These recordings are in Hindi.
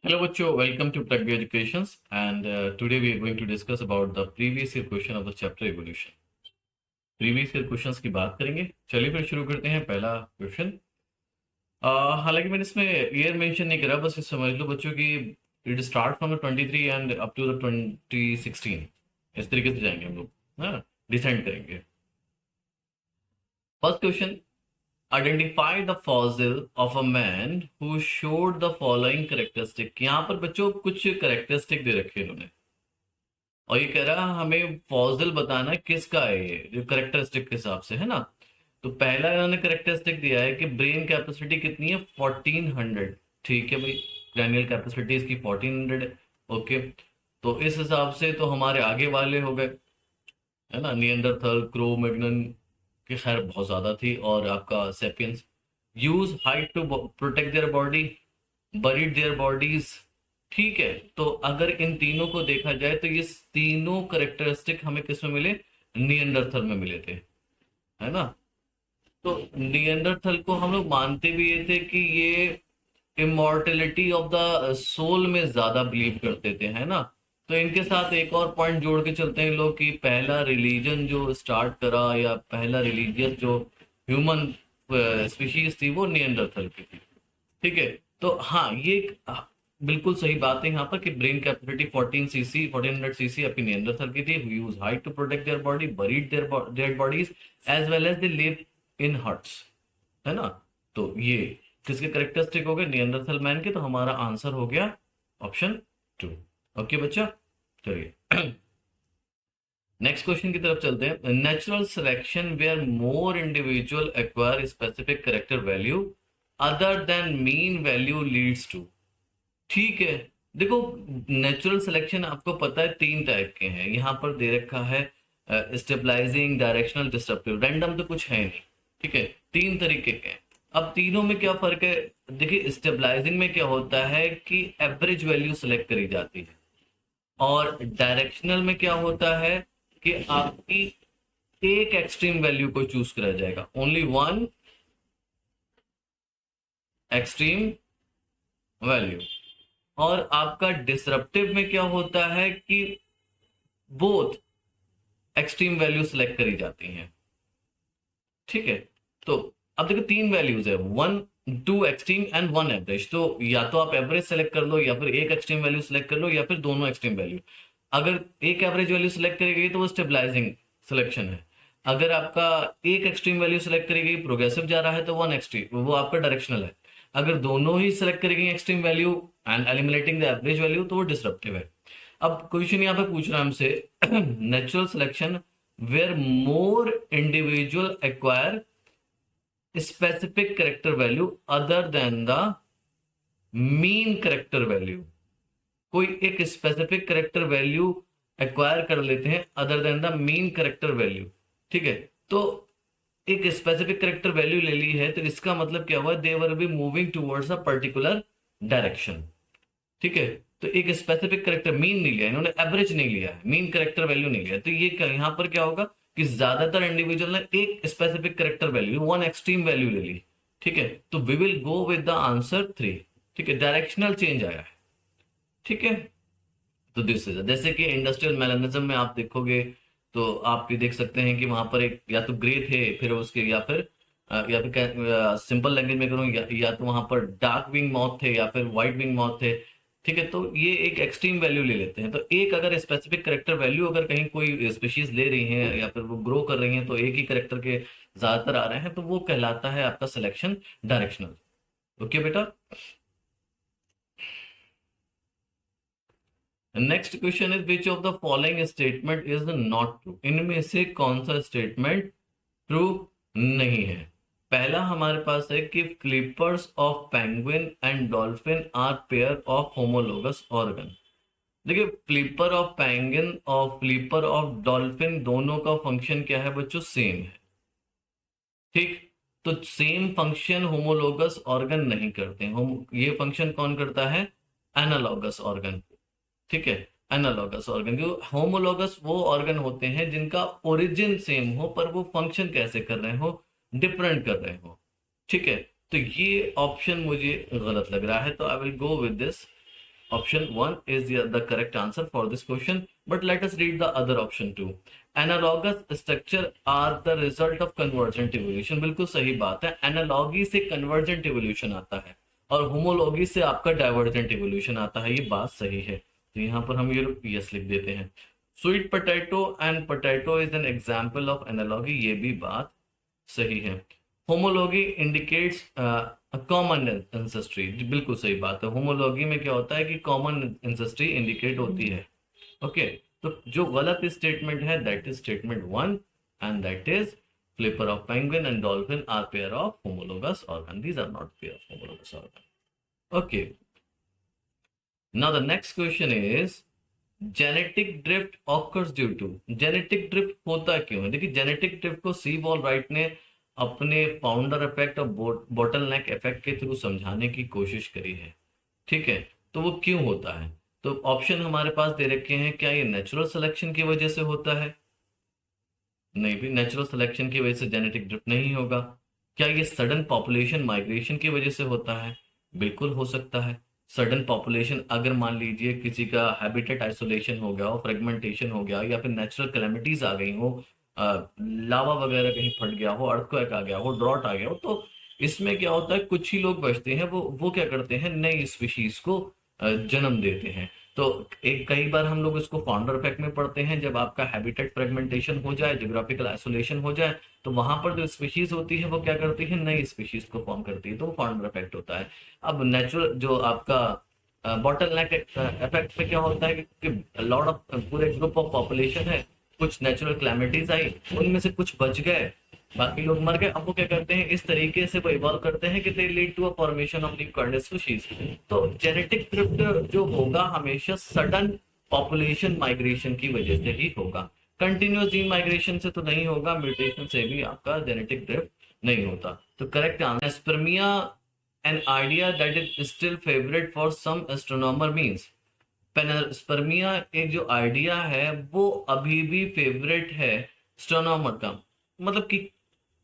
Hello, Bacho. Welcome to Pragya Educations. And today we are going to discuss about the previous year question of the chapter evolution. Previous year questions की बात करेंगे। चलिए फिर शुरू करते हैं। पहला क्वेश्चन, हालांकि मैंने इसमें ईयर मेंशन नहीं करा, बस ये समझ लो बच्चों कि it start from the 23 and up to the 2016। इस तरीके से जाएंगे हम लोग, हाँ, डिसेंड करेंगे। First question, identify the fossil of a man who showed the following characteristic. यहाँ पर बच्चों कुछ कैरेक्टरिस्टिक दे रखे हैं इन्होंने, और ये कह रहा है हमें फॉसिल बताना है किसका है, ये जो करेक्टरिस्टिक के हिसाब से है ना। तो पहला इन्होंने करेक्टरिस्टिक दिया है कि ब्रेन कैपेसिटी कितनी है, 1400। ठीक है भाई, क्रैनियल कैपेसिटी इसकी 1400 है। ओके, तो इस हिसाब से तो हमारे आगे वाले हो गए, है ना। नियंडरथल, क्रो मैग्नन की खैर बहुत ज्यादा थी, और आपका sapiens. Use hide to protect their body, buried their bodies. ठीक है, तो अगर इन तीनों को देखा जाए तो ये तीनों करेक्टरिस्टिक हमें किस में मिले, नियंडरथल में मिले थे, है ना। तो नियंडरथल को हम लोग मानते भी ये थे कि ये इमॉर्टेलिटी ऑफ द सोल में ज्यादा बिलीव करते थे, है ना। तो इनके साथ एक और पॉइंट जोड़ के चलते हैं लोग कि पहला रिलीजन जो स्टार्ट करा, या पहला रिलीजियस जो ह्यूमन स्पीशीज थी, वो नियंडरथल की थी। ठीक है, तो हाँ, ये बिल्कुल सही बात है यहाँ पर कि ब्रेन कैपेसिटी 1400 सीसी आपकी नियंडरथल की थी। Use hide to protect their body, buried their dead bodies, as well as they live in huts, है ना। तो ये किसके करेक्टरिस्टिक हो गए, नियंडरथल मैन के। तो हमारा आंसर हो गया ऑप्शन 2। ओके बच्चा, चलिए नेक्स्ट क्वेश्चन की तरफ चलते हैं। Natural selection where more individual acquire specific character value other than mean value leads to. ठीक है, देखो, नेचुरल सिलेक्शन आपको पता है तीन टाइप के हैं। यहाँ पर दे रखा है स्टेबलाइजिंग, डायरेक्शनल, डिस्ट्रप्टिव। रैंडम तो कुछ है नहीं। ठीक है, तीन तरीके के हैं। अब तीनों में क्या फर्क है, देखिए स्टेबलाइजिंग में क्या होता है कि एवरेज वैल्यू सेलेक्ट करी जाती है, और डायरेक्शनल में क्या होता है कि आपकी एक एक्सट्रीम वैल्यू को चूज करा जाएगा, ओनली वन एक्सट्रीम वैल्यू। और आपका डिसरप्टिव में क्या होता है कि बोथ एक्सट्रीम वैल्यू सेलेक्ट करी जाती हैं। ठीक है, तो अब देखो तीन वैल्यूज है, one, two extreme and one average. तो या तो आप एवरेज सेलेक्ट कर लो, या फिर एक एक्सट्रीम वैल्यू सेलेक्ट कर लो, या फिर दोनों एक्सट्रीम वैल्यू। अगर एक एवरेज वैल्यू सेलेक्ट करी गई तो वो स्टेबलाइजिंग सिलेक्शन है। अगर आपका एक एक्सट्रीम वैल्यू सेलेक्ट करी गई, प्रोग्रेसिव जा रहा है, तो वन एक्सट्रीम, वो आपका डायरेक्शनल है। अगर दोनों ही सेलेक्ट करी गई extreme value and eliminating the average value, तो वो डिसरप्टिव है। अब क्वेश्चन यहाँ पे पूछ रहा है हमसे, natural selection where more individual acquire specific character value other than the mean character value. कोई एक स्पेसिफिक करेक्टर वैल्यू एक्वायर कर लेते हैं other than the mean character value. ठीक है, तो एक स्पेसिफिक करेक्टर वैल्यू ले ली है, तो इसका मतलब क्या हुआ, they were be moving towards a particular direction. ठीक है, तो एक स्पेसिफिक करेक्टर, मीन नहीं लिया इन्होंने, एवरेज नहीं लिया है, मीन करेक्टर वैल्यू नहीं लिया। तो ये यहाँ पर क्या होगा कि ज्यादातर इंडिविजुअल ने एक specific character value, one extreme value ले ली। ठीक है, तो we will go with the answer 3। ठीक है, डायरेक्शनल चेंज आया है। ठीक है, तो दिस इज, जैसे कि इंडस्ट्रियल मैलेनिज्म में आप देखोगे तो आप ये देख सकते हैं कि वहां पर एक या तो ग्रे थे, फिर उसके या फिर सिंपल लैंग्वेज में करूँ, या तो वहां पर डार्क विंग मॉथ थे, या फिर व्हाइट विंग मॉथ थे। ठीक है, तो ये एक एक्सट्रीम वैल्यू ले लेते हैं। तो एक अगर स्पेसिफिक करेक्टर वैल्यू अगर कहीं कोई स्पीशीज ले रही है, या फिर वो ग्रो कर रही है, तो एक ही करेक्टर के ज्यादातर आ रहे हैं, तो वो कहलाता है आपका सिलेक्शन डायरेक्शनल। ओके बेटा, next question is which of the following statement is not true. इनमें से कौन सा स्टेटमेंट ट्रू नहीं है। पहला हमारे पास है कि flippers of penguin and dolphin are pair of homologous organ. देखिए, फ्लिपर ऑफ पेंगुइन और फ्लिपर ऑफ डॉल्फिन दोनों का फंक्शन क्या है बच्चों, सेम है। ठीक, तो सेम फंक्शन होमोलोगस ऑर्गन नहीं करते हैं। ये फंक्शन कौन करता है, एनालॉगस ऑर्गन। ठीक है, एनालॉगस ऑर्गन, क्योंकि होमोलॉगस वो ऑर्गन होते हैं जिनका ओरिजिन सेम हो, पर वो फंक्शन कैसे कर रहे हो, डिफरेंट कर रहे हो। ठीक है, तो ये ऑप्शन मुझे गलत लग रहा है, तो I will go with this. Option 1 is the correct answer for this question, but let us read the other option too. Analogous structure are the result of convergent evolution. बिल्कुल सही बात है, एनालॉगी से कन्वर्जेंट इवोल्यूशन आता है और होमोलॉगी से आपका डाइवर्जेंट इवोल्यूशन आता है, ये बात सही है। तो यहाँ पर हम ये यस लिख देते हैं। Sweet potato and potato is an example of analogy, ये भी बात सही है। होमोलॉगी इंडिकेट्स कॉमन एंसेस्ट्री, बिल्कुल सही बात है। होमोलॉगी में क्या होता है कि कॉमन एंसेस्ट्री इंडिकेट होती है। ओके, तो जो गलत स्टेटमेंट है that is statement 1 and that is flipper of penguin and dolphin are pair of homologous organ. These are not pair of homologous organ. Okay, now the next question is genetic drift occurs due to. Genetic drift होता क्यों है? देखिए, जेनेटिक ड्रिफ्ट को सी वॉल राइट ने अपने फाउंडर इफेक्ट और बोटल नेक इफेक्ट के थ्रू समझाने की कोशिश करी है। ठीक है, तो वो क्यों होता है? तो ऑप्शन हमारे पास दे रखे हैं। क्या ये नेचुरल सिलेक्शन की वजह से होता है? नहीं भी, नेचुरल सिलेक्शन की वजह से जेनेटिक ड्रिफ्ट नहीं होगा। क्या ये सडन पॉपुलेशन माइग्रेशन की वजह से होता है? बिल्कुल हो सकता है। सडन पॉपुलेशन, अगर मान लीजिए किसी का हैबिटेट आइसोलेशन हो गया हो, फ्रेगमेंटेशन हो गया, या फिर नेचुरल कैलेमिटीज आ गई हो, लावा वगैरह कहीं फट गया हो, अर्थक्वेक आ गया हो, ड्रॉट आ गया हो, तो इसमें क्या होता है, कुछ ही लोग बचते हैं, वो क्या करते हैं, नई स्पीशीज को जन्म देते हैं। तो एक कई बार हम लोग इसको फाउंडर इफेक्ट में पढ़ते हैं। जब आपका हैबिटेट फ्रेगमेंटेशन हो जाए, ज्योग्राफिकल आइसोलेशन हो जाए, तो वहां पर जो स्पीशीज होती है वो क्या करती है, नई स्पीशीज को फॉर्म करती है, तो वो फाउंडर इफेक्ट होता है। अब नेचुरल जो आपका बॉटल नेक इफेक्ट में क्या होता है कि लॉट ऑफ पूरे ग्रुप ऑफ पॉपुलेशन है, कुछ नेचुरल क्लैमिटीज आई, उनमें से कुछ बच गए, बाकी लोग मर गए। अब वो क्या करते हैं, इस तरीके से वो इवॉल्व करते हैं कि they lead to a formation of new kind of species. तो जेनेटिक ड्रिफ्ट जो होगा हमेशा सडन पॉपुलेशन माइग्रेशन की वजह से ही होगा। कंटिन्यूस जीन माइग्रेशन से तो नहीं होगा, म्यूटेशन से भी आपका जेनेटिक ड्रिफ्ट नहीं होता। तो correct answer spermia an idea that is still favourite for some astronomer means. Panspermia एक जो आइडिया है वो अभी भी फेवरेट है एस्ट्रोनॉमर का। मतलब कि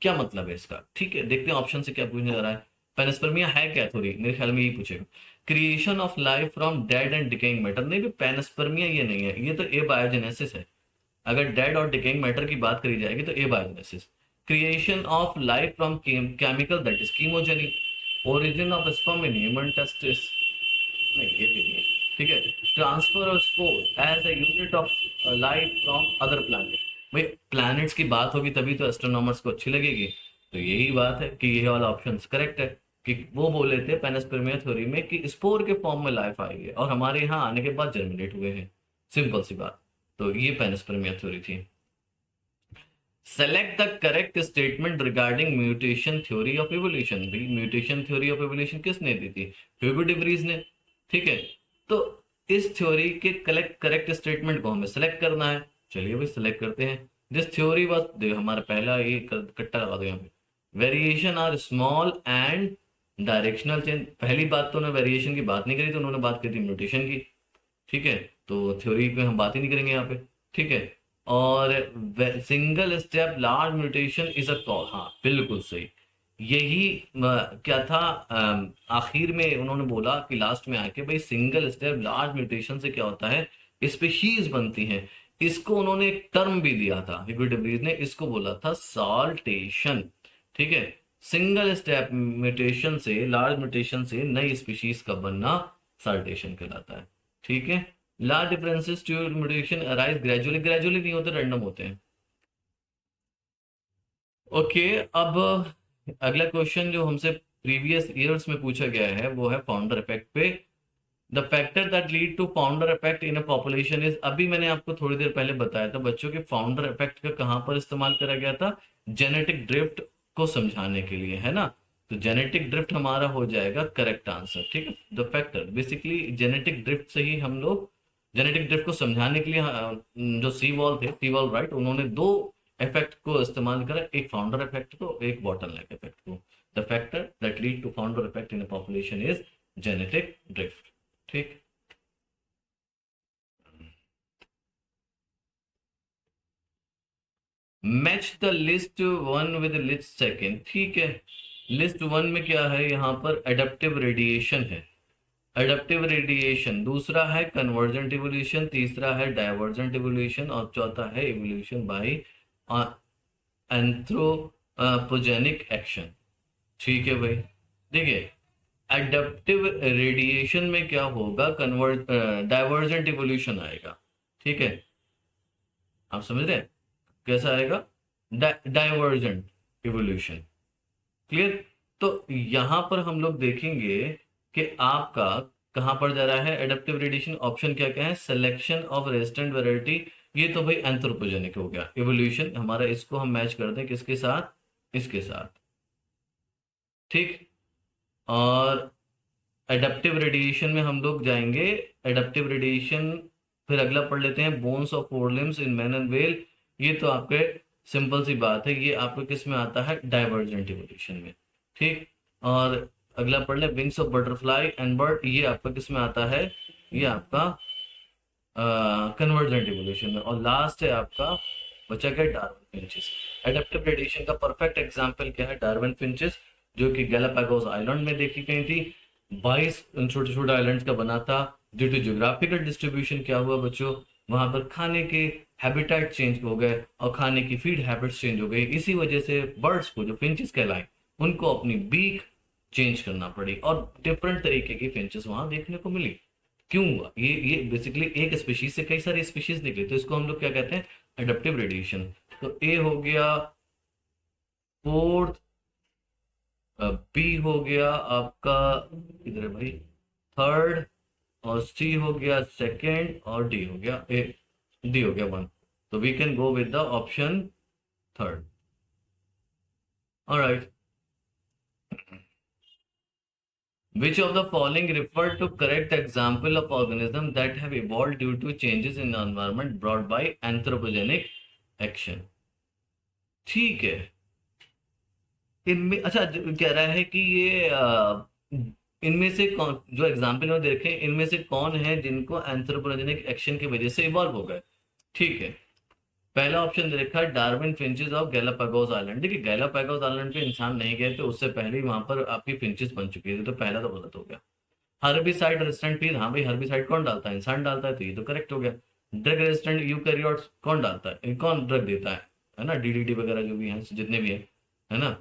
क्या मतलब है इसका? ठीक है, देखते हैं ऑप्शन से क्या पूछने जा रहा है। पेनस्पर्मिया है क्या? थोड़ी मेरे ख्याल में यही पूछेगा। Creation of life from dead and decaying matter. नहीं भी, पेनस्पर्मिया ये नहीं है, ये तो एबायोजेनेसिस है। अगर डेड और डिकेइंग मैटर की बात करी जाएगी तो abiogenesis. Creation of life from chemical that is chemogenic. Origin of sperm in human testis, नहीं ये भी नहीं है। ठीक है, transfer of spore as a unit of life from other planet. भाई प्लैनेट्स की बात होगी तभी तो एस्ट्रोनॉमर्स को अच्छी लगेगी। तो यही बात है कि ये वाला ऑप्शन करेक्ट है कि वो बोले थे पेनस्पर्मिया थ्योरी में कि स्पोर के फॉर्म में लाइफ आई है और हमारे यहाँ आने के बाद जर्मिनेट हुए हैं। सिंपल सी बात। तो ये पेनस्पर्मिया थ्योरी थी। Select the correct statement regarding mutation theory of evolution. भी म्यूटेशन थ्योरी ऑफ एवोल्यूशन किसने दी थी? ह्यूगो डे व्रीज ने। ठीक है, तो इस थ्योरी के करेक्ट स्टेटमेंट को हमें सेलेक्ट करना है। चलिए भाई सेलेक्ट करते हैं। दिस थ्योरी वाज, हमारा पहला ये कट्टा लगा दो यहाँ पे। Variation are small and directional change. पहली बात तो उन्होंने वेरिएशन की बात नहीं करी थी, उन्होंने बात की थी म्यूटेशन की। ठीक है, तो थ्योरी पे हम बात ही नहीं करेंगे यहाँ पे। ठीक है, और single step large mutation is a call. हाँ बिल्कुल सही, यही क्या था, आखिर में उन्होंने बोला कि लास्ट में आके भाई सिंगल स्टेप लार्ज म्यूटेशन से क्या होता है, स्पीशीज बनती हैं। इसको उन्होंने एक टर्म भी दिया था, ह्यूगो डे व्रीज ने इसको बोला था सॉल्टेशन। ठीक है, सिंगल स्टेप म्यूटेशन से, लार्ज म्यूटेशन से नई स्पीशीज का बनना सॉल्टेशन कहलाता है। ठीक है, large differences to mutation arise gradually. Gradually नहीं होते, रैंडम होते हैं। ओके, अब अगला क्वेश्चन जो हमसे प्रीवियस ईयर्स में पूछा गया है वो है फाउंडर इफेक्ट पे। The factor that lead to founder effect in a population is. अभी मैंने आपको थोड़ी देर पहले बताया था बच्चों के फाउंडर इफेक्ट का कहां पर इस्तेमाल करा गया था, जेनेटिक ड्रिफ्ट को समझाने के लिए, है ना। तो जेनेटिक ड्रिफ्ट हमारा हो जाएगा करेक्ट आंसर। ठीक है, the factor basically genetic drift से ही हम लोग जेनेटिक ड्रिफ्ट को समझाने के लिए जो सी वॉल थे, सी वॉल राइट, उन्होंने दो इफेक्ट को इस्तेमाल करा, एक फाउंडर इफेक्ट को, एक बॉटल नेक इफेक्ट को। The factor that lead to founder effect in a population is genetic drift. ठीक, match the list one with list second. ठीक है, लिस्ट वन में क्या है, यहाँ पर एडेप्टिव रेडिएशन है। एडप्टिव रेडिएशन, दूसरा है कन्वर्जेंट इवोल्यूशन, तीसरा है डाइवर्जेंट इवोल्यूशन और चौथा है इवोल्यूशन बाय एंथ्रोपोजेनिक एक्शन। ठीक है भाई, देखिए एडप्टिव रेडिएशन में क्या होगा, डाइवर्जेंट इवोल्यूशन आएगा। ठीक है, आप समझ रहे हैं कैसा आएगा, डाइवर्जेंट इवोल्यूशन। क्लियर। तो यहां पर हम लोग देखेंगे कि आपका कहां पर जा रहा है एडप्टिव रेडिएशन। ऑप्शन क्या क्या है, सिलेक्शन ऑफ रेजिस्टेंट वैरायटी, ये तो भाई एंथ्रोपोजेनिक हो गया इवोल्यूशन हमारा, इसको हम मैच कर दें किसके साथ, इसके साथ। ठीक। और एडप्टिव रेडिएशन में हम लोग जाएंगे, एडप्टिव रेडिएशन फिर अगला पढ़ लेते हैं, bones of four limbs in man and whale. ये तो आपके सिंपल सी बात है, ये आपको किस में आता है, डाइवर्जेंट इवोल्यूशन में। ठीक। और अगला पढ़ ले, wings of butterfly and bird, ये आपका किस में आता है, ये आपका कन्वर्जेंट इवोल्यूशन में। और लास्ट है आपका बचा क्या, डार्विन फिंचेस। एडप्टिव रेडिएशन का परफेक्ट एग्जांपल क्या है, डार्विन फिंचेस, जो कि गैलापागोस आइलैंड में देखी गई थी। 22 छोटे छोटे आइलैंड्स का बना था। ड्यू टू ज्योग्राफिकल डिस्ट्रीब्यूशन क्या हुआ बच्चों, वहां पर खाने के हैबिटेट चेंज हो गए और खाने की फीड हैबिट्स चेंज हो गई। इसी वजह से बर्ड्स को, जो फिंचेस कहलाए, उनको अपनी बीक चेंज करना पड़ी और डिफरेंट तरीके की फिंचेस वहां देखने को मिली। क्यों हुआ ये बेसिकली एक स्पीशीज से कई सारी स्पीशीज निकली, तो इसको हम लोग क्या कहते हैं, एडप्टिव रेडिएशन। तो ए हो गया फोर्थ, बी हो गया आपका, इधर है भाई, थर्ड, और सी हो गया सेकेंड, और डी हो गया डी हो गया वन। तो we can go with the option third. Alright, which of the following refer to correct example of organism that have evolved due to changes in the environment brought by anthropogenic action। ठीक है, इनमें अच्छा कह रहा है कि ये इनमें से कौन, जो एग्जाम्पल में देखे, इनमें से कौन है जिनको एंथ्रोपोजेनिक एक्शन की वजह से इवॉल्व हो गए। ठीक है, पहला ऑप्शन दे रखा है Darwin finches of Galapagos island. देखिए गैलापागोस आइलैंड पे इंसान नहीं गए थे, उससे पहले ही वहां पर आपकी फिंचेस बन चुकी थी, तो पहला तो गलत हो गया। हर्बिसाइड रेजिस्टेंट फीड, हाँ भाई हर्बिसाइड कौन डालता है, इंसान डालता है, तो ये तो करेक्ट हो गया। ड्रग रेजिस्टेंट यूकैरियोट्स कौन डालता है, कौन ड्रग देता है ना, डीडीटी वगैरह जो भी हैं जितने भी है ना,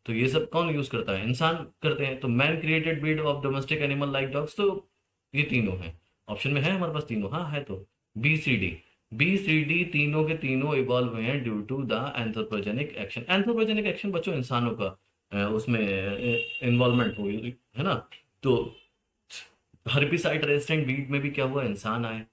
तो ये सब कौन यूज करता है, इंसान करते हैं। तो man created breed of domestic animal like dogs, तो ये तीनों हैं ऑप्शन में, है हमारे पास तीनों, हाँ है, तो B C D, B C D तीनों के तीनों इवॉल्व हुए हैं due to the anthropogenic action. Anthropogenic action बच्चों इंसानों का उसमें इन्वॉल्वमेंट हुई है ना। तो हर्बिसाइड रेजिस्टेंट वीड में भी क्या हुआ, इंसान आए,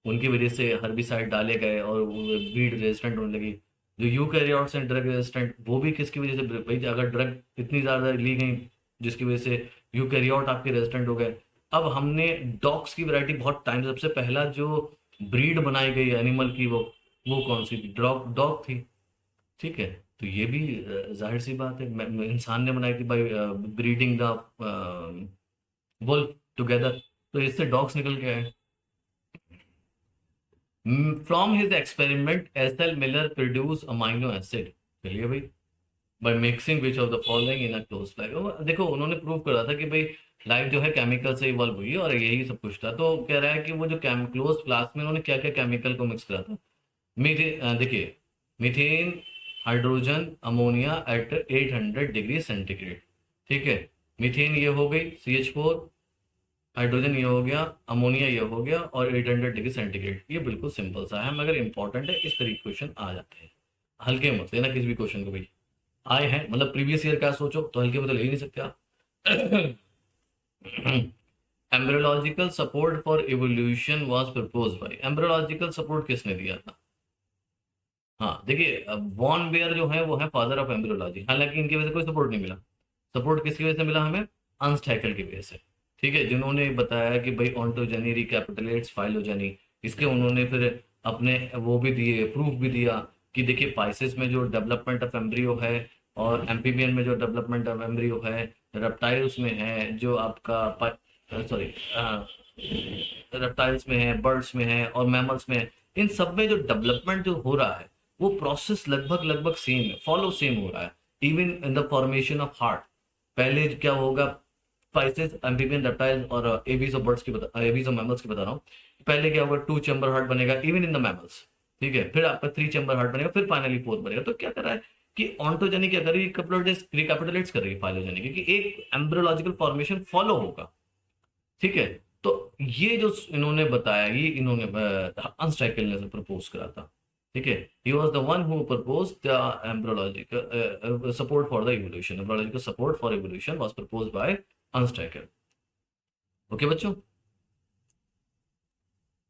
उनकी वजह से हर्बिसाइड डाले गए और वो वीड रेजिस्टेंट होने लगी। जो यूकैरियोट्स हैं ड्रग रेजिस्टेंट, वो भी किसकी वजह से, भाई अगर ड्रग इतनी ज़्यादा ली गई जिसकी वजह से यूकैरियोट आपके रेजिस्टेंट हो गए। अब हमने डॉग्स की वैरायटी बहुत टाइम, सबसे पहला जो ब्रीड बनाई गई एनिमल की, वो कौन सी थी, डॉग डॉग थी। ठीक है, तो ये भी जाहिर सी बात है इंसान ने बनाई थी by breeding the wolf together, तो इससे डॉग्स निकल के आए। From his experiment S L Miller produce amino acid, चलिए भाई, by mixing which of the following in a close flask. देखो उन्होंने प्रूव करा था कि भाई लाइफ जो है केमिकल से इवॉल्व हुई है और यही सब कुछ था। तो कह रहा है कि वो जो क्लोज फ्लास्क में उन्होंने क्या क्या केमिकल को मिक्स करा था। देखिए methane, hydrogen, ammonia at 800 degree centigrade. ठीक है, मीथेन ये हो गई CH4, हाइड्रोजन ये हो गया, अमोनिया ये हो गया, और 800 डिग्री सेंटीग्रेड। ये बिल्कुल सिंपल सा है, मगर इंपॉर्टेंट है, इस तरीके क्वेश्चन आ जाते हैं। हल्के मत लेना किसी भी क्वेश्चन को भाई, आए हैं मतलब प्रीवियस ईयर का सोचो तो हल्के में तो ले ही नहीं सकते आप। Embryological support for evolution was propose by, embryological support किसने दिया था। हाँ देखिए, वॉन बेयर जो है वो है फादर ऑफ एम्ब्रियोलॉजी, हालांकि इनकी वजह से कोई सपोर्ट नहीं मिला। सपोर्ट किसकी वजह से मिला हमें, अर्नस्ट हैकेल की वजह से। ठीक है, जिन्होंने बताया कि भाई ऑन्टोजेनी रिकैपिटुलेट्स फाइलोजेनी, इसके उन्होंने फिर अपने वो भी दिए, प्रूफ भी दिया कि देखिए पाइसेस में जो डेवलपमेंट ऑफ एम्ब्रियो है और एम्फीबियन में जो डेवलपमेंट ऑफ एम्ब्रियो है, रेप्टाइल्स में है जो आपका, सॉरी रेप्टाइल्स में है, बर्ड्स में है और मैमल्स में है, इन सब में जो डेवलपमेंट जो हो रहा है वो प्रोसेस लगभग लगभग सेम है, फॉलो सेम हो रहा है। Even in the formation of heart, पहले क्या होगा, स्पाइसेस, एम्फीबियन, रेप्टाइल्स और एवीज ऑफ बर्ड्स की एवीज ऑफ मैमल्स की बता रहा हूँ। पहले क्या होगा, 2 चैम्बर हार्ट बनेगा इवन इन द मैमल्स, ठीक है, फिर आपका 3 चैम्बर हार्ट बनेगा, फिर फाइनली 4 बनेगा। तो क्या कर रहा है कि ऑन्टोजेनी क्या कर रही है, रिकैपिटुलेट्स कर रही है फाइलोजेनी की, कि एक एम्ब्रियोलॉजिकल फॉर्मेशन फॉलो होगा, ठीक है। तो ये जो इन्होंने बताया, ये इन्होंने हंस हाइकल ने प्रपोज करा था, ठीक है। He was the one who propose the embryological support for the evolution, embryological support for evolution was proposed by हंस हाइकल। ओके बच्चों,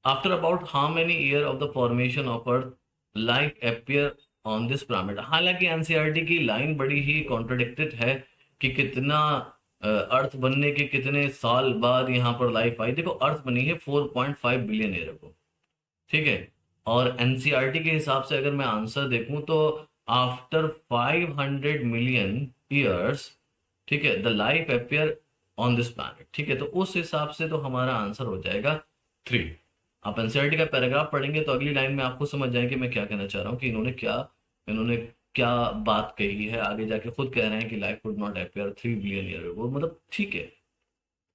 after about how many year of the formation of earth life appear on this planet. हालांकि एनसीईआरटी की लाइन बड़ी ही कॉन्ट्रडिक्टेड है कि कितना अर्थ बनने के कितने साल बाद यहाँ पर लाइफ आई। देखो, अर्थ बनी है 4.5 बिलियन ईयर अगो, ठीक है। और एनसीईआरटी के हिसाब से अगर मैं आंसर देखूं तो आफ्टर 500 मिलियन ईयर्स, ठीक है, the life appear on this planet, ठीक है। तो उस हिसाब से तो हमारा आंसर हो जाएगा 3। आप एनसीईआरटी का पैराग्राफ पढ़ेंगे तो अगली लाइन में आपको समझ जाएंगे कि मैं क्या कहना चाह रहा हूँ, कि इन्होंने क्या बात कही है। आगे जाके खुद कह रहे हैं कि life would not appear 3 billion year, वो मतलब ठीक है,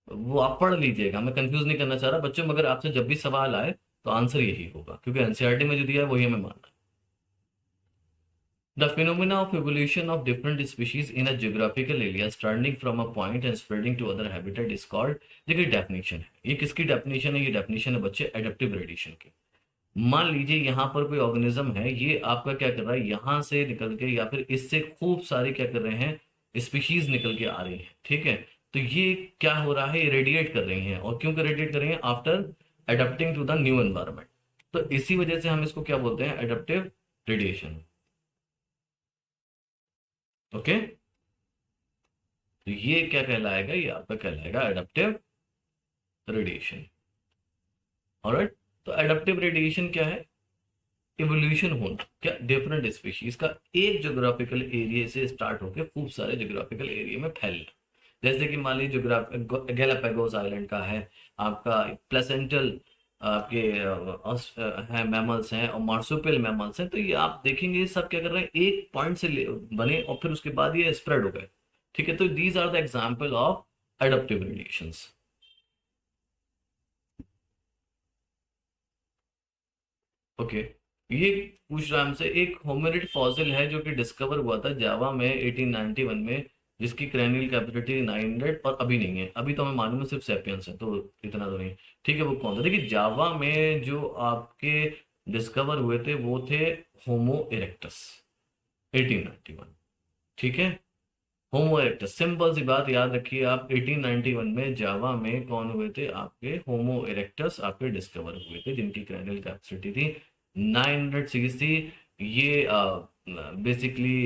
वो आप पढ़ लीजिएगा, मैं कंफ्यूज नहीं करना चाह रहा बच्चों, मगर आपसे जब भी सवाल आए तो आंसर यही होगा, क्योंकि एनसीईआरटी में जो दिया है वही हमें मानना है। The phenomena of evolution of different species in a geographical area starting from a point and spreading to other habitat is called। देखिए डेफिनेशन है, ये किसकी डेफिनेशन है, ये डेफिनेशन है बच्चे एडेप्टिव रेडिएशन की। मान लीजिए यहाँ पर कोई ऑर्गेनिज्म है, ये आपका क्या कर रहा है, यहाँ से निकल के या फिर इससे खूब सारे क्या कर रहे हैं, स्पीशीज निकल के आ रही है, ठीक है। तो ये क्या हो रहा है, ये रेडिएट कर रही हैं, और क्यों कर रेडिएट कर रही हैं, after adapting to the new environment. तो इसी वजह से हम इसको क्या बोलते हैं, एडेप्टिव रेडिएशन। ओके, तो ये क्या कहलाएगा, ये आपका कहलाएगा एडेप्टिव रेडिएशन। ऑलराइट, तो एडेप्टिव रेडिएशन क्या है, इवोल्यूशन होना, क्या डिफरेंट स्पीशीज का एक ज्योग्राफिकल एरिया से स्टार्ट होकर खूब सारे ज्योग्राफिकल एरिया में फैलना। जैसे कि मान लीजिए गैलापागोस आइलैंड का है आपका, प्लेसेंटल आपके हैं मैमल्स हैं, और मार्सुपियल मैमल्स हैं। तो ये आप देखेंगे ये सब क्या कर रहे हैं, एक पॉइंट से बने और फिर उसके बाद ये स्प्रेड हो गए, ठीक है। तो these are the example of adaptive radiations. Okay, ये पूछ रहा है हमसे, एक होमिनिड फॉसिल है जो कि डिस्कवर हुआ था जावा में 1891 में, जिसकी क्रैनियल कैपेसिटी 900, और अभी नहीं है, अभी तो हमें मालूम है सिर्फ सेपियंस है, तो इतना तो नहीं, ठीक है। वो कौन था, देखिए जावा में जो आपके डिस्कवर हुए थे वो थे होमो इरेक्टस, 1891, ठीक है। होमो इरेक्टस, सिंपल सी बात याद रखिए आप, 1891 में जावा में कौन हुए थे, आपके होमो इरेक्टस आपके डिस्कवर हुए थे, जिनकी क्रैनियल कैपेसिटी थी 900 cc। ये बेसिकली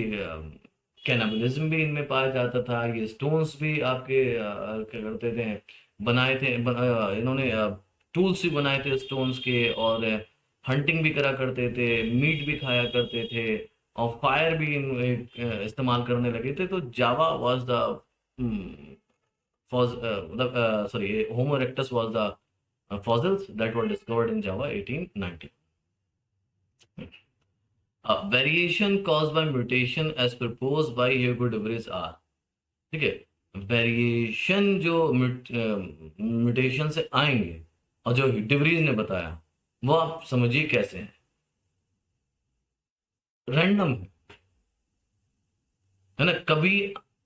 कैनाबलिज्म भी इनमें पाया जाता था। ये स्टोन्स भी आपके क्या करते थे, बनाए थे, इन्होंने टूल्स भी बनाए थे स्टोन्स के, और हंटिंग भी करा करते थे, मीट भी खाया करते थे, और फायर भी इस्तेमाल करने लगे थे। तो Java was the sorry, Homo erectus was the fossils that were discovered in Java 1890। Variation caused by mutation as proposed by Hugo de Vries are, ठीक है। वेरिएशन जो म्यूटेशन से आएंगे और जो डिवरीज ने बताया, वो आप समझिए कैसे हैं, रैंडम है ना, कभी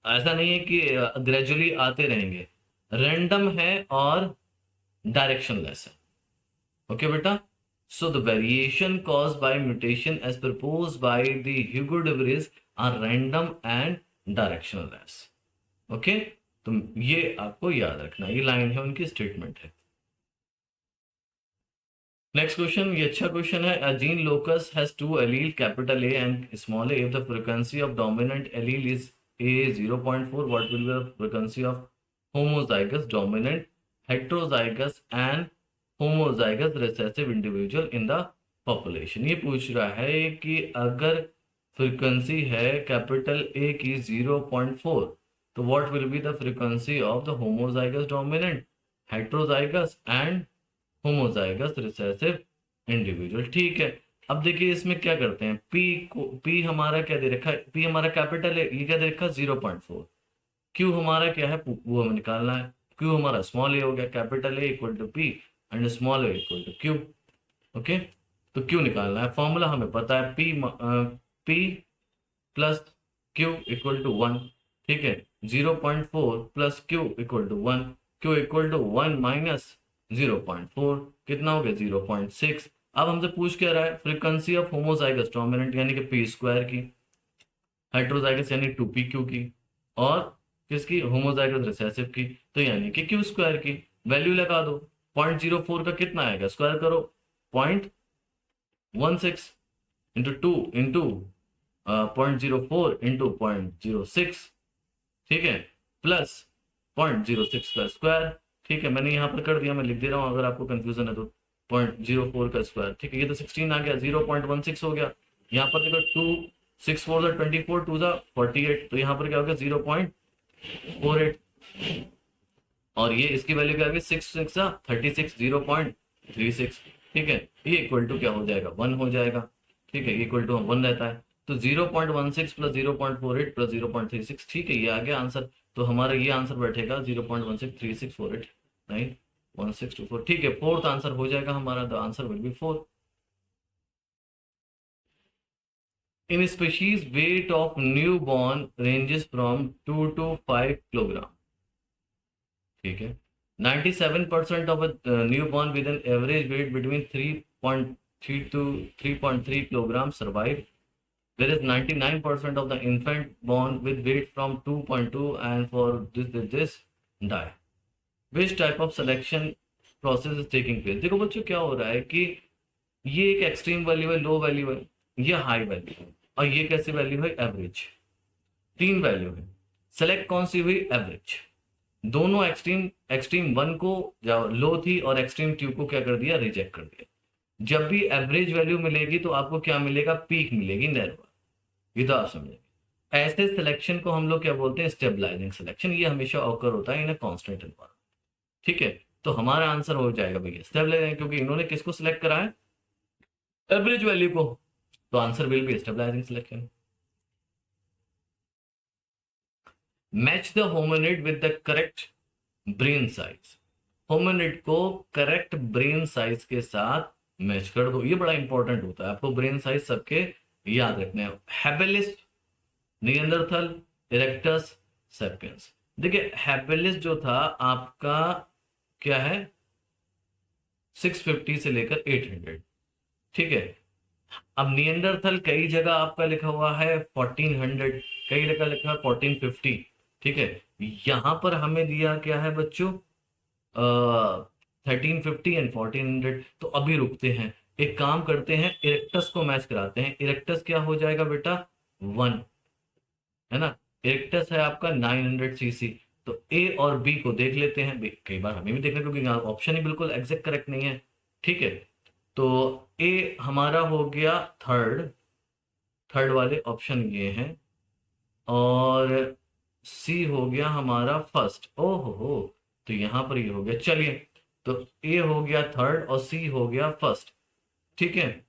ऐसा नहीं है कि ग्रेजुअली आते रहेंगे, रैंडम है और डायरेक्शनलेस है। ओके बेटा, so the variation caused by mutation as proposed by the Hugo de Vries are random and directionless। Okay, तो ये आपको याद रखना, ये लाइन है उनकी, स्टेटमेंट है। नेक्स्ट क्वेश्चन, ये अच्छा क्वेश्चन है। A gene locus has two allele capital A and small a. If the frequency of dominant allele is A 0.4, what will be the frequency of homozygous dominant heterozygous and homozygous recessive individual in the population? ये पूछ रहा है कि अगर फ्रीक्वेंसी है कैपिटल ए की 0.4, तो what will be the frequency of the homozygous dominant heterozygous and homozygous recessive individual, ठीक है। अब देखिए इसमें क्या करते हैं, पी को, पी हमारा क्या दे रखा है, पी हमारा कैपिटल है, ये क्या दे रखा है 0.4, क्यू हमारा क्या है, वो हमें निकालना है। क्यू हमारा स्मॉल ए हो गया, capital A equal to P and small A equal to Q. Okay, तो क्यू निकालना है, फॉर्मूला हमें पता है, P plus Q equal to one. ठीक है, 0.4 plus Q equal to one, Q equal to one minus 0.4, कितना हो गया 0.6। अब हमसे पूछ क्या रहा है, फ्रीक्वेंसी ऑफ होमोजाइगस डोमिनेंट यानी कि पी स्क्वायर की, हेट्रोजाइगस यानी 2pq की, और किसकी, होमोजाइगस रिसेसिव की, तो यानी कि क्यू स्क्वायर की। वैल्यू लगा दो, 0.04 का कितना आएगा, स्क्वायर करो, 0.16 इंटू 2 इंटू 0.04 इंटू 0.06, ठीक है, प्लस 0.06 का स्क्वायर। ठीक है, मैंने यहाँ पर कर दिया, मैं लिख दे रहा हूँ अगर आपको कंफ्यूजन है तो, 0.04 का स्क्वायर। ठीक है, ये तो 16 आ गया, 0.16 हो गया। यहाँ पर देखो 2 6 4 ज़ा 24, 2 ज़ा 48, तो यहाँ पर क्या हो गया 0.48, और ये इसकी वैल्यू क्या आ गई 6 6 ज़ा 36, 0.36। ठीक है, ये इक्वल टू क्या हो जाएगा, 1 हो जाएगा। ठीक है, इक्वल टू 1 रहता है, तो 0.16 प्लस 0.48 प्लस 0.36, ठीक है, ये आ गया आंसर। तो हमारा ये आंसर बैठेगा 0.163648 नहीं 1624। ठीक है, फोर्थ आंसर हो जाएगा हमारा, the answer will B 4। In species weight of new born ranges from 2 to 5 kilogram. ठीक है, 97% of a newborn with an average weight between 3.3 to 3.3 kilograms survive, whereas 99% of the infant born with weight from 2.2 and for this die. Which type of selection process is taking place? देखो बच्चों क्या हो रहा है कि ये एक एक्सट्रीम वैल्यू है, लो वैल्यू है, ये हाई वैल्यू है, और ये कैसी वैल्यू है, एवरेज। तीन वैल्यू है, सेलेक्ट कौन सी हुई, एवरेज। दोनों एक्सट्रीम, एक्सट्रीम वन को लो थी और एक्सट्रीम टू को क्या कर दिया, रिजेक्ट कर दिया। जब भी एवरेज वैल्यू मिलेगी तो आपको क्या मिलेगा, पीक मिलेगी, नैरो। ये तो आप समझेंगे। ऐसे सिलेक्शन को हम लोग क्या बोलते हैं, स्टेबलाइजिंग सिलेक्शन। ये हमेशा ऑकर होता है इन कांस्टेंट एनवायरनमेंट। ठीक है, तो हमारा आंसर हो जाएगा भैया स्टेबलाइजिंग, क्योंकि इन्होंने किसको सिलेक्ट करा है, एवरेज वैल्यू को, तो answer will be stabilising selection. Match the hominid with the correct brain size. Hominid को करेक्ट ब्रेन साइज के साथ मैच कर दो, ये बड़ा इंपॉर्टेंट होता है, आपको ब्रेन साइज सबके याद रखने हैं। Habilis, Neanderthal, erectus, sapiens. देखिए हैबिलिस जो था आपका क्या है, 650 से लेकर 800। ठीक है, अब निएंडरथल कई जगह आपका लिखा हुआ है 1400, कई जगह लिखा है 1450। ठीक है, यहां पर हमें दिया क्या है बच्चों, 1350 एंड 1400। तो अभी रुकते हैं, एक काम करते हैं, इरेक्टस को मैच कराते हैं। इरेक्टस क्या हो जाएगा बेटा, 1 है ना, इरेक्टस है आपका 900 cc। तो ए और बी को देख लेते हैं, कई बार हमें भी देखना, क्योंकि ऑप्शन ही बिल्कुल एग्जैक्ट करेक्ट नहीं है। ठीक है, तो ए हमारा हो गया थर्ड, थर्ड वाले ऑप्शन ये हैं, और सी हो गया हमारा फर्स्ट। ओहो हो, तो यहां पर ये हो गया, चलिए, तो ए हो गया थर्ड और सी हो गया फर्स्ट। ठीक है,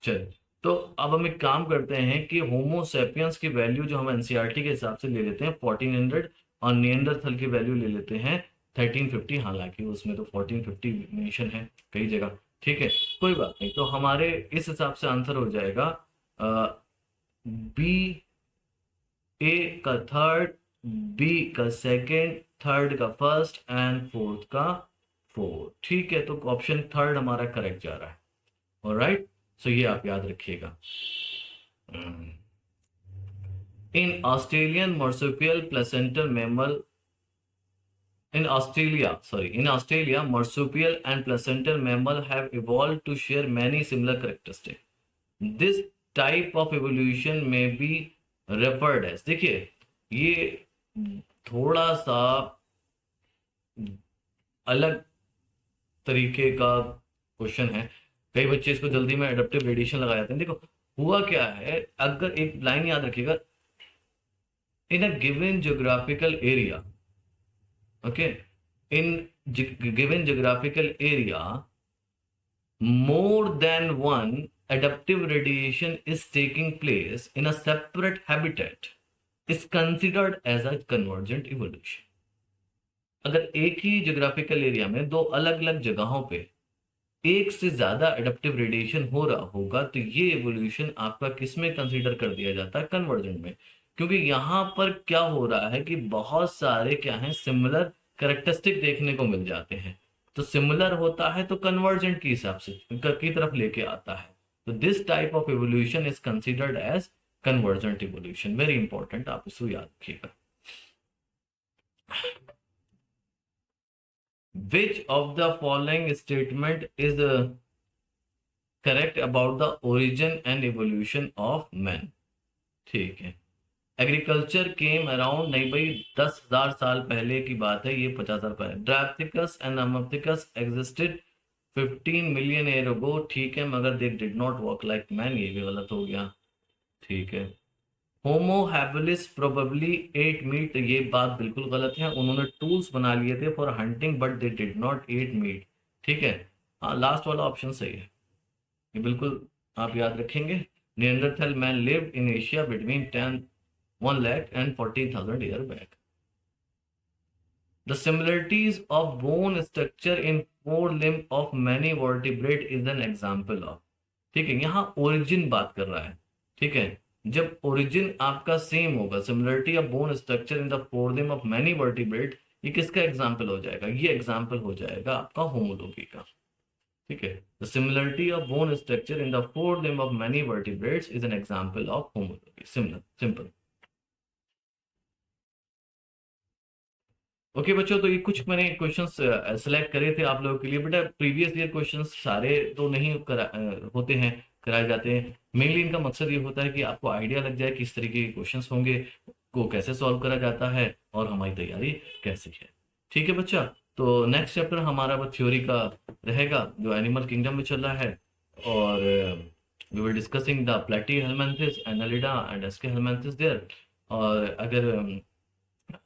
चलिए, तो अब हम एक काम करते हैं कि होमोसेपियंस की वैल्यू जो हम एनसीईआरटी के हिसाब से ले लेते हैं 1400, और निएंडरथल की वैल्यू ले लेते हैं 1350। हालांकि उसमें तो 1450 मेंशन है कई जगह। ठीक है, कोई बात नहीं, तो हमारे इस हिसाब से आंसर हो जाएगा बी, ए का थर्ड, बी का सेकंड, थर्ड का फर्स्ट एंड फोर्थ का फोर्थ। ठीक है, तो ऑप्शन थर्ड हमारा करेक्ट जा रहा है। ऑलराइट, सो ये आप याद रखिएगा। इन Australian marsupial placental mammal, in Australia, marsupial and placental mammal have evolved to share many similar characteristics. This type of evolution may be referred as, देखिए ये थोड़ा सा अलग तरीके का क्वेश्चन है, कई बच्चे इसको जल्दी में एडेप्टिव रेडिएशन लगा जाते हैं। देखो हुआ क्या है, अगर एक लाइन याद रखिएगा, in a given geographical area, okay, in given geographical area, more than one adaptive radiation is taking place in a separate habitat. Is considered as a convergent evolution. अगर एक ही ज्योग्राफिकल एरिया में दो अलग अलग जगहों पे एक से ज्यादा एडप्टिव रेडिएशन हो रहा होगा तो ये एवोल्यूशन आपका किस में कंसीडर कर दिया जाता है? कन्वर्जेंट में। क्योंकि यहाँ पर क्या हो रहा है कि बहुत सारे क्या है, सिमिलर कैरेक्टरिस्टिक देखने को मिल जाते हैं। तो सिमिलर होता है तो कन्वर्जेंट की हिसाब से की तरफ लेके आता है। तो this type of evolution is considered as convergent evolution. Very important, आप इसको याद रखिएगा। Which of the following statement is correct about the origin and evolution of man? ठीक है। एग्रीकल्चर केम अराउंड, नहीं भाई 10,000 साल पहले की बात है, ये 50,000 पहले। ड्रैप्थिकस एंड अमर्थिकस एग्जिस्टेड 15 मिलियन ईयर अगो। ठीक है, मगर they did not walk like man, ये भी गलत हो गया। ठीक है। Homo habilis probably ate meat, ये बात बिल्कुल गलत है। उन्होंने टूल्स बना लिए थे for hunting but they did not ate meat. ठीक है। हाँ, लास्ट वाला ऑप्शन सही है, ये बिल्कुल आप याद रखेंगे। Neanderthal man lived in Asia between 1 lakh and 14,000 year back. The similarities of bone structure in four limb of many vertebrate is an example of. ठीक है, यहाँ ओरिजिन बात कर रहा है। ठीक है, जब ओरिजिन आपका सेम होगा, similarity of bone structure in the forelimb of many vertebrate, ये किसका एग्जाम्पल हो जाएगा? ये एग्जाम्पल हो जाएगा आपका होमोलोगी का। ठीक है, the similarity of bone structure in the forelimb of many vertebrates is an example of homology. Similar, simple. Okay बच्चों, तो ये कुछ मैंने क्वेश्चंस सेलेक्ट करे थे आप लोगों के लिए। बेटा प्रीवियस ईयर क्वेश्चंस सारे तो नहीं होते हैं, कराए जाते हैं। मेनली इनका मकसद ये होता है कि आपको आइडिया लग जाए किस तरीके के क्वेश्चंस होंगे, को कैसे सॉल्व करा जाता है और हमारी तैयारी कैसे है। ठीक है बच्चा, तो नेक्स्ट चैप्टर हमारा वो थ्योरी का रहेगा जो एनिमल किंगडम में चल रहा है। और we will discussing the Platyhelminthes, Annelida and Aschelminthes there. और अगर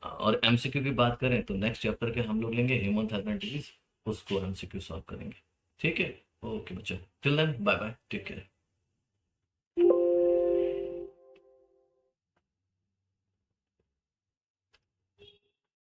और एमसीक्यू की बात करें तो नेक्स्ट चैप्टर के हम लोग लेंगे ह्यूमन थर्मेटिस, उसको एमसीक्यू सॉल्व करेंगे। ठीक है, ओके बच्चा, till then bye bye, take care.